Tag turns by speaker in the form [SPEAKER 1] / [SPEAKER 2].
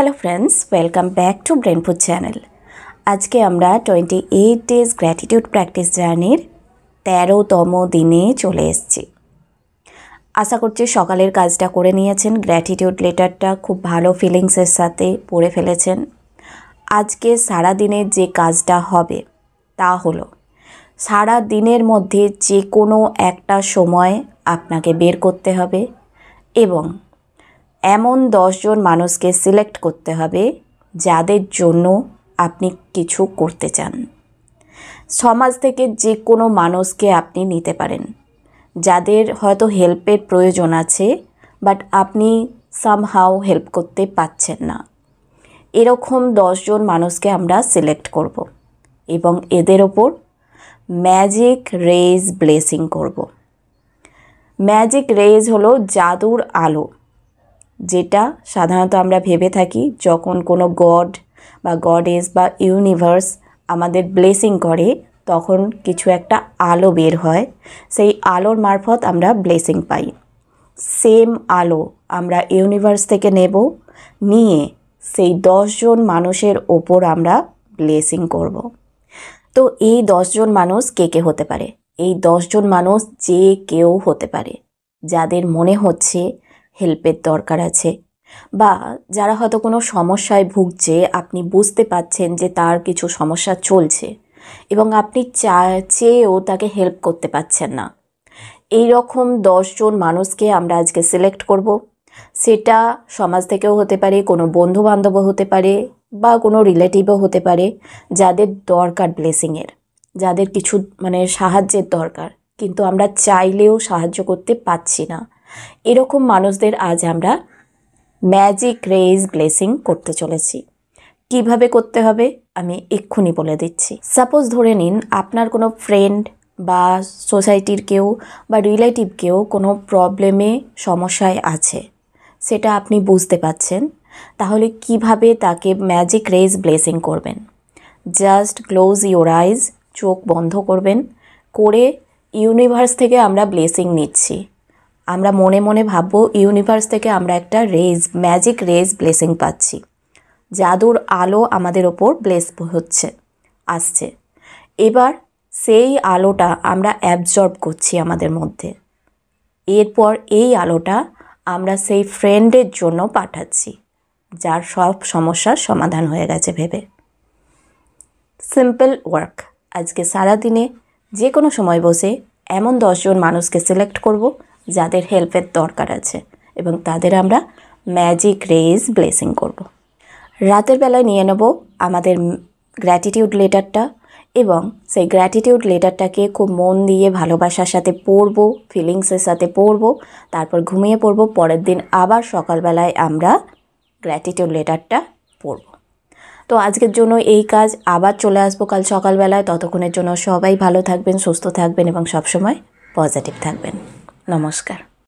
[SPEAKER 1] Hello friends, welcome back to brain food channel. আজকে আমরা 28 days gratitude practice জার্নির 13তম দিনে চলে এসেছি। আশা করছি সকালের কাজটা করে নিয়েছেন, গ্র্যাটিটিউড লেটারটা খুব ভালো ফিলিংসের সাথে পড়ে ফেলেছেন। আজকে সারা দিনের যে কাজটা হবে তা হলো সারা দিনের মধ্যে যে কোনো একটা সময় আপনাকে বের করতে হবে এবং এমন 10 জন মানুষকে সিলেক্ট করতে হবে যাদের জন্য আপনি কিছু করতে চান। সমাজ থেকে যে কোনো মানুষকে আপনি নিতে পারেন যাদের হয়তো হেল্পের প্রয়োজন আছে, বাট আপনি সামহাও হেল্প করতে পারছেন না। এরকম 10 জন মানুষকে আমরা সিলেক্ট করব এবং এদের ওপর ম্যাজিক রেজ ব্লেসিং করব। ম্যাজিক রেজ হলো জাদুর আলো, যেটা সাধারণত আমরা ভেবে থাকি যখন কোনো গড বা গডেস বা ইউনিভার্স আমাদের ব্লেসিং করে তখন কিছু একটা আলো বের হয়, সেই আলোর মারফত আমরা ব্লেসিং পাই। সেম আলো আমরা ইউনিভার্স থেকে নিয়ে সেই 10 জন মানুষের ওপর আমরা ব্লেসিং করব। তো এই 10 জন মানুষ কে কে হতে পারে? এই 10 জন মানুষ যে কেউ হতে পারে যাদের মনে হচ্ছে হেল্পের দরকার আছে, বা যারা হয়তো কোনো সমস্যায় ভুগছে, আপনি বুঝতে পাচ্ছেন যে তার কিছু সমস্যা চলছে এবং আপনি চেয়েও তাকে হেল্প করতে পারছেন না। এই রকম 10 জন মানুষকে আমরা আজকে সিলেক্ট করব। সেটা সমাজ থেকেও হতে পারে, কোনো বন্ধু বান্ধবও হতে পারে, বা কোনো রিলেটিভও হতে পারে যাদের দরকার ব্লেসিংয়ের, যাদের কিছু সাহায্যের দরকার, কিন্তু আমরা চাইলেও সাহায্য করতে পারছি না। এরকম মানুষদের আজ আমরা ম্যাজিক রেজ ব্লেসিং করতে চলেছি। কিভাবে করতে হবে আমি এক্ষুনি বলে দিচ্ছি। সাপোজ ধরে নিন আপনার কোনো ফ্রেন্ড বা সোসাইটির কেউ বা রিলেটিভ কেউ কোনো প্রবলেমে সমস্যায় আছে, সেটা আপনি বুঝতে পাচ্ছেন। তাহলে কিভাবে তাকে ম্যাজিক রেজ ব্লেসিং করবেন? জাস্ট ক্লোজ ইউর আইজ, চোখ বন্ধ করবেন, করে ইউনিভার্স থেকে আমরা ব্লেসিং নিচ্ছি। আমরা মনে মনে ভাববো ইউনিভার্স থেকে আমরা একটা ম্যাজিক রেজ ব্লেসিং পাচ্ছি। জাদুর আলো আমাদের ওপর ব্লেস আসছে। এবার সেই আলোটা আমরা অ্যাবজর্ব করছি আমাদের মধ্যে। এরপর এই আলোটা আমরা সেই ফ্রেন্ডের জন্য পাঠাচ্ছি যার সব সমস্যার সমাধান হয়ে গেছে ভেবে। Simple work. আজকে সারাদিনে যে কোনো সময় বসে এমন 10 জন মানুষকে সিলেক্ট করব যাদের হেল্পের দরকার আছে এবং তাদের আমরা ম্যাজিক রেজ ব্লেসিং করব। রাতের বেলায় নিয়ে নেব আমাদের গ্র্যাটিটিউড লেটারটা এবং সেই গ্র্যাটিটিউড লেটারটাকে খুব মন দিয়ে ভালোবাসার সাথে পড়ব, ফিলিংসের সাথে পড়ব, তারপর ঘুমিয়ে পড়ব। পরের দিন আবার সকালবেলায় আমরা গ্র্যাটিটিউড লেটারটা পড়ব। তো আজকের জন্য এই কাজ, আবার চলে আসবো কাল সকালবেলায়। ততক্ষণের জন্য সবাই ভালো থাকবেন, সুস্থ থাকবেন এবং সবসময় পজিটিভ থাকবেন। নমস্কার।